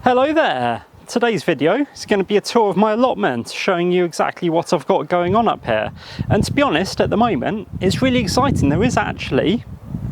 Hello there! Today's video is going to be a tour of my allotment, showing you exactly what I've got going on up here. And to be honest, at the moment, it's really exciting. There is actually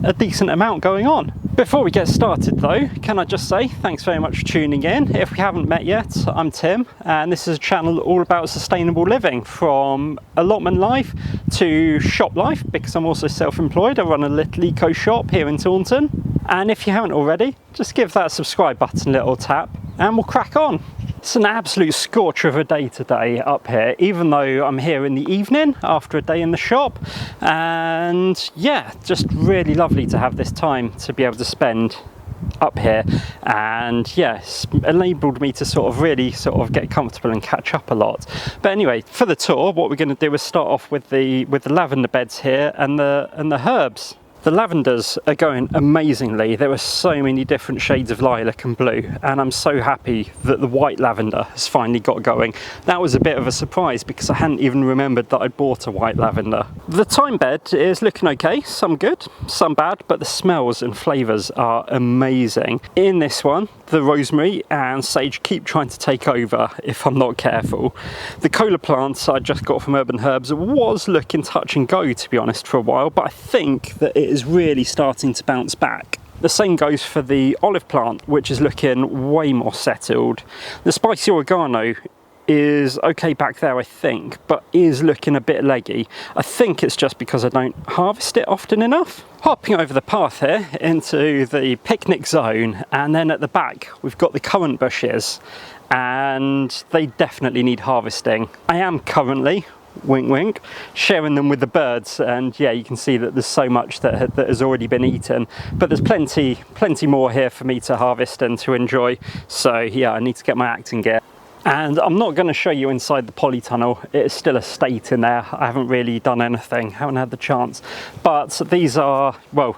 a decent amount going on. Before we get started though, can I just say thanks very much for tuning in. If we haven't met yet, I'm Tim, and this is a channel all about sustainable living, from allotment life to shop life, because I'm also self-employed. I run a little eco shop here in Taunton. And if you haven't already, just give that subscribe button a little tap and we'll crack on. It's an absolute scorcher of a day today up here, even though I'm here in the evening after a day in the shop. And yeah, just really lovely to have this time to be able to spend up here, and yes, enabled me to really get comfortable and catch up a lot. But anyway, for the tour, what we're going to do is start off with the lavender beds here and the herbs. The lavenders are going amazingly. There are so many different shades of lilac and blue, and I'm so happy that the white lavender has finally got going. That was a bit of a surprise because I hadn't even remembered that I'd bought a white lavender. The thyme bed is looking okay, some good, some bad, but the smells and flavours are amazing. In this one, the rosemary and sage keep trying to take over if I'm not careful. The cola plants I just got from Lavender Herbs was looking touch and go, to be honest, for a while, but I think that it is really starting to bounce back. The same goes for the olive plant, which is looking way more settled. The spicy oregano is okay back there, I think, but is looking a bit leggy. I think it's just because I don't harvest it often enough. Hopping over the path here into the picnic zone, and then at the back we've got the currant bushes, and they definitely need harvesting. I am currently, wink wink, sharing them with the birds, and yeah, you can see that there's so much that has already been eaten, but there's plenty more here for me to harvest and to enjoy. So yeah, I need to get my acting gear. And I'm not going to show you inside the polytunnel. It is still a state in there. I haven't really done anything, haven't had the chance. But these are, well,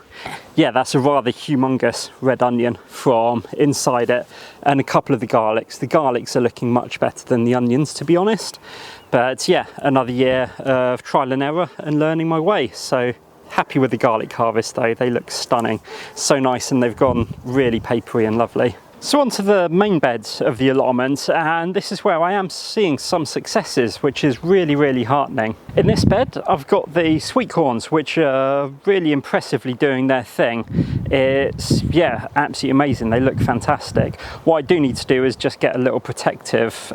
yeah, that's a rather humongous red onion from inside it, and a couple of the garlics. The garlics are looking much better than the onions, to be honest. But yeah, another year of trial and error and learning my way. So happy with the garlic harvest though. They look stunning. So nice, and they've gone really papery and lovely. So onto the main beds of the allotment, and this is where I am seeing some successes, which is really heartening. In this bed I've got the sweetcorns, which are really impressively doing their thing. It's, yeah, absolutely amazing. They look fantastic. What I do need to do is just get a little protective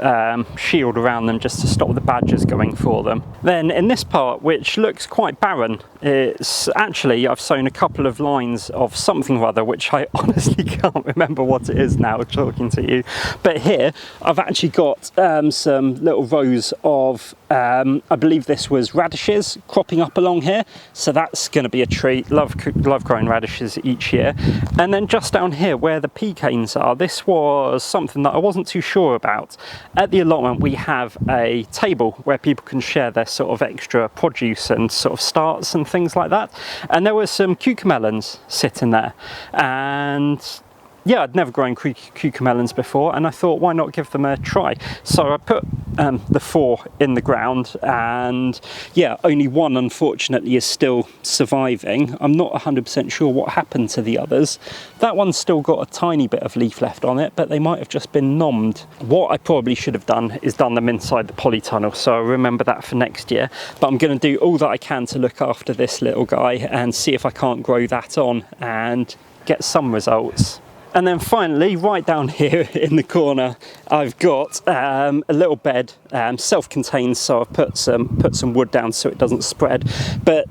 shield around them just to stop the badgers going for them. Then in this part, which looks quite barren, it's actually, I've sown a couple of lines of something or other, which I honestly can't remember what it is now talking to you. But here I've actually got some little rows of I believe this was radishes cropping up along here, so that's going to be a treat. Love growing radishes each year. And then just down here where the pecans are, this was something that I wasn't too sure about. At the allotment we have a table where people can share their sort of extra produce and sort of starts and things like that, and there were some cucmelons sitting there, and yeah, I'd never grown cucmelons before, and I thought, why not give them a try? So I put the 4 in the ground, and yeah, only one unfortunately is still surviving. I'm not 100% sure what happened to the others. That one's still got a tiny bit of leaf left on it, but they might have just been nommed. What I probably should have done is done them inside the polytunnel, so I'll remember that for next year. But I'm going to do all that I can to look after this little guy and see if I can't grow that on and get some results. And then finally, right down here in the corner, I've got a little bed, self-contained, so I've put some wood down so it doesn't spread, but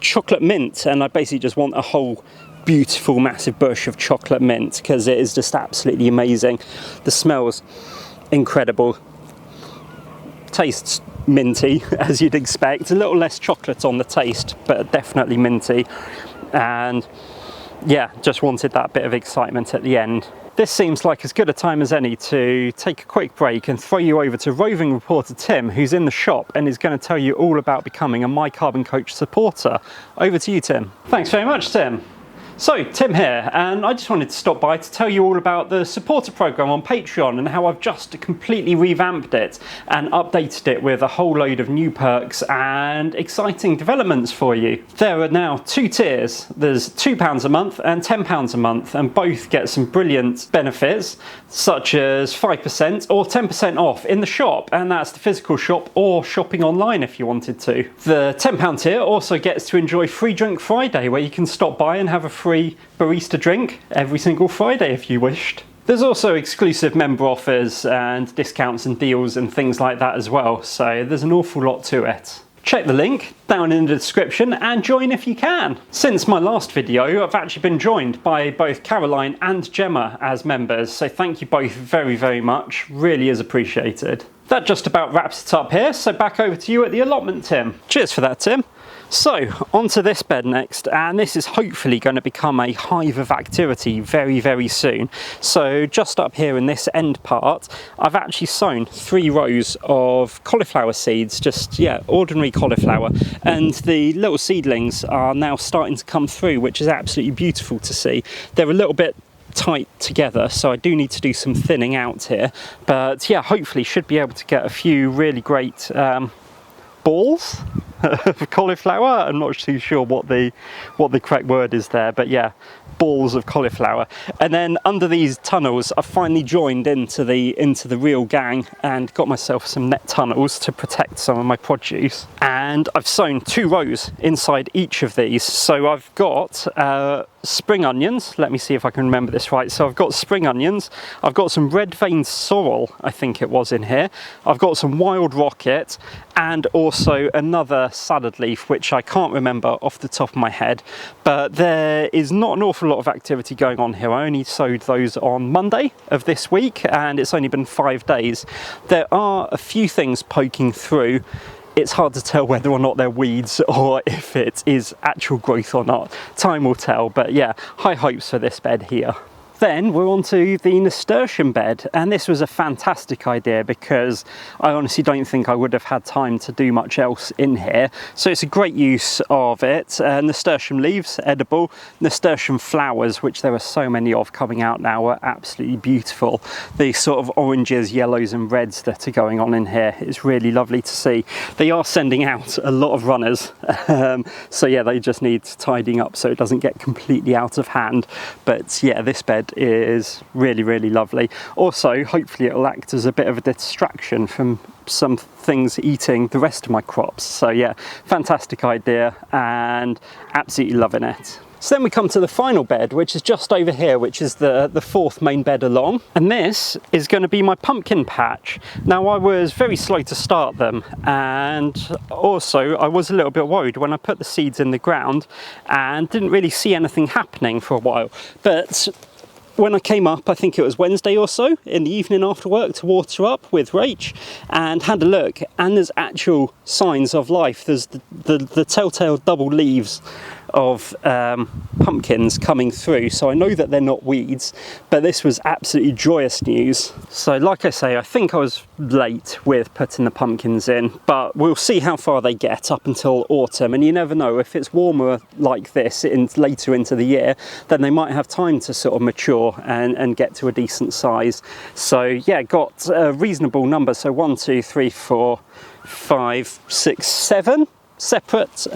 chocolate mint, and I basically just want a whole beautiful massive bush of chocolate mint because it is just absolutely amazing. The smell's incredible, tastes minty as you'd expect, a little less chocolate on the taste, but definitely minty. And yeah, just wanted that bit of excitement at the end. This seems like as good a time as any to take a quick break and throw you over to roving reporter Tim, who's in the shop and is going to tell you all about becoming a My Carbon Coach supporter. Over to you, Tim. Thanks very much, Tim. So, Tim here, and I just wanted to stop by to tell you all about the supporter program on Patreon and how I've just completely revamped it and updated it with a whole load of new perks and exciting developments for you. There are now 2 tiers. There's £2 a month and £10 a month, and both get some brilliant benefits such as 5% or 10% off in the shop, and that's the physical shop or shopping online if you wanted to. The £10 tier also gets to enjoy Free Drink Friday, where you can stop by and have a free barista drink every single Friday if you wished. There's also exclusive member offers and discounts and deals and things like that as well, so there's an awful lot to it. Check the link down in the description and join if you can. Since my last video, I've actually been joined by both Caroline and Gemma as members, so thank you both very, very much. Really is appreciated. That just about wraps it up here, so back over to you at the allotment, Tim. Cheers for that, Tim. So, onto this bed next, and this is hopefully going to become a hive of activity very, very soon. So just up here in this end part, I've actually sown 3 rows of cauliflower seeds, just, yeah, ordinary cauliflower. And the little seedlings are now starting to come through, which is absolutely beautiful to see. They're a little bit tight together, so I do need to do some thinning out here. But yeah, hopefully should be able to get a few really great balls of cauliflower. I'm not too sure what the correct word is there, but yeah, balls of cauliflower. And then under these tunnels I've finally joined into the real gang and got myself some net tunnels to protect some of my produce, and I've sown 2 rows inside each of these. So I've got spring onions. Let me see if I can remember this right. So I've got spring onions, I've got some red veined sorrel, I think it was in here, I've got some wild rocket, and also another salad leaf which I can't remember off the top of my head. But there is not an awful lot of activity going on here. I only sowed those on Monday of this week and it's only been 5 days. There are a few things poking through. It's hard to tell whether or not they're weeds or if it is actual growth or not. Time will tell, but yeah, high hopes for this bed here. Then we're on to the nasturtium bed, and this was a fantastic idea because I honestly don't think I would have had time to do much else in here. So it's a great use of it. Nasturtium leaves, edible. Nasturtium flowers, which there are so many of coming out now, are absolutely beautiful. The sort of oranges, yellows and reds that are going on in here is really lovely to see. They are sending out a lot of runners, so yeah, they just need tidying up so it doesn't get completely out of hand. But yeah, this bed is really, really lovely. Also, hopefully it'll act as a bit of a distraction from some things eating the rest of my crops. So yeah, fantastic idea and absolutely loving it. So then we come to the final bed, which is just over here, which is the 4th main bed along. And this is going to be my pumpkin patch. Now, I was very slow to start them, and also I was a little bit worried when I put the seeds in the ground and didn't really see anything happening for a while. But when I came up, I think it was Wednesday or so, in the evening after work to water up with Rach, and had a look, and there's actual signs of life. There's the telltale double leaves of pumpkins coming through, so I know that they're not weeds, but this was absolutely joyous news. So like I say, I think I was late with putting the pumpkins in, but we'll see how far they get up until autumn, and you never know, if it's warmer like this later into the year, then they might have time to sort of mature and get to a decent size. So yeah, got a reasonable number, so 1, 2, 3, 4, 5, 6, 7 separate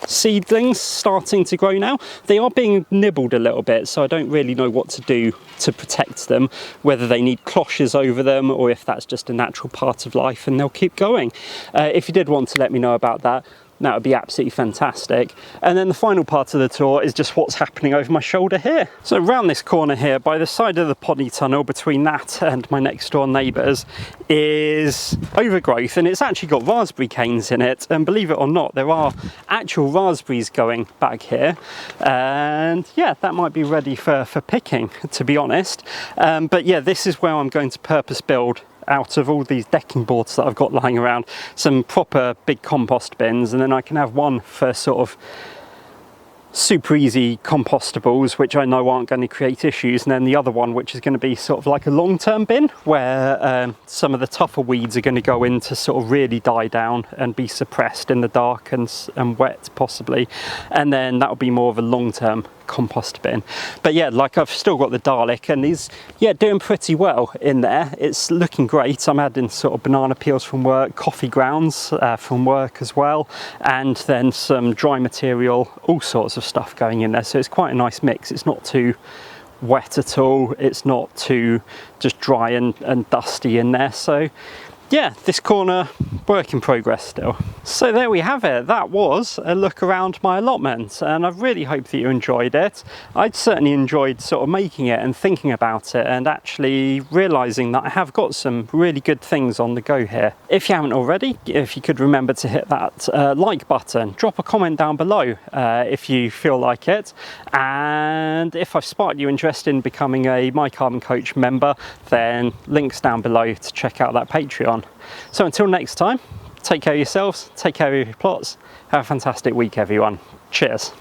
seedlings starting to grow now. They are being nibbled a little bit, so I don't really know what to do to protect them, whether they need cloches over them or if that's just a natural part of life and they'll keep going. If you did want to let me know about that, that would be absolutely fantastic. And then the final part of the tour is just what's happening over my shoulder here. So around this corner here, by the side of the poddy tunnel between that and my next door neighbours, is Overgrowth, and it's actually got raspberry canes in it, and believe it or not, there are actual raspberries going back here, and yeah, that might be ready for picking, to be honest. But yeah, this is where I'm going to purpose build, out of all these decking boards that I've got lying around, some proper big compost bins, and then I can have one for sort of super easy compostables, which I know aren't going to create issues, and then the other one which is going to be sort of like a long-term bin where some of the tougher weeds are going to go in to sort of really die down and be suppressed in the dark and wet possibly, and then that'll be more of a long-term compost bin. But yeah, like I've still got the garlic, and he's doing pretty well in there. It's looking great. I'm adding sort of banana peels from work, coffee grounds from work as well, and then some dry material, all sorts of stuff going in there. So it's quite a nice mix. It's not too wet at all, it's not too just dry and dusty in there. So yeah, this corner, work in progress still. So there we have it. That was a look around my allotment, and I really hope that you enjoyed it. I'd certainly enjoyed sort of making it and thinking about it, and actually realising that I have got some really good things on the go here. If you haven't already, if you could remember to hit that like button, drop a comment down below if you feel like it, and if I've sparked you interest in becoming a My Carbon Coach member, then links down below to check out that Patreon. So until next time, take care of yourselves, take care of your plots, have a fantastic week everyone. Cheers.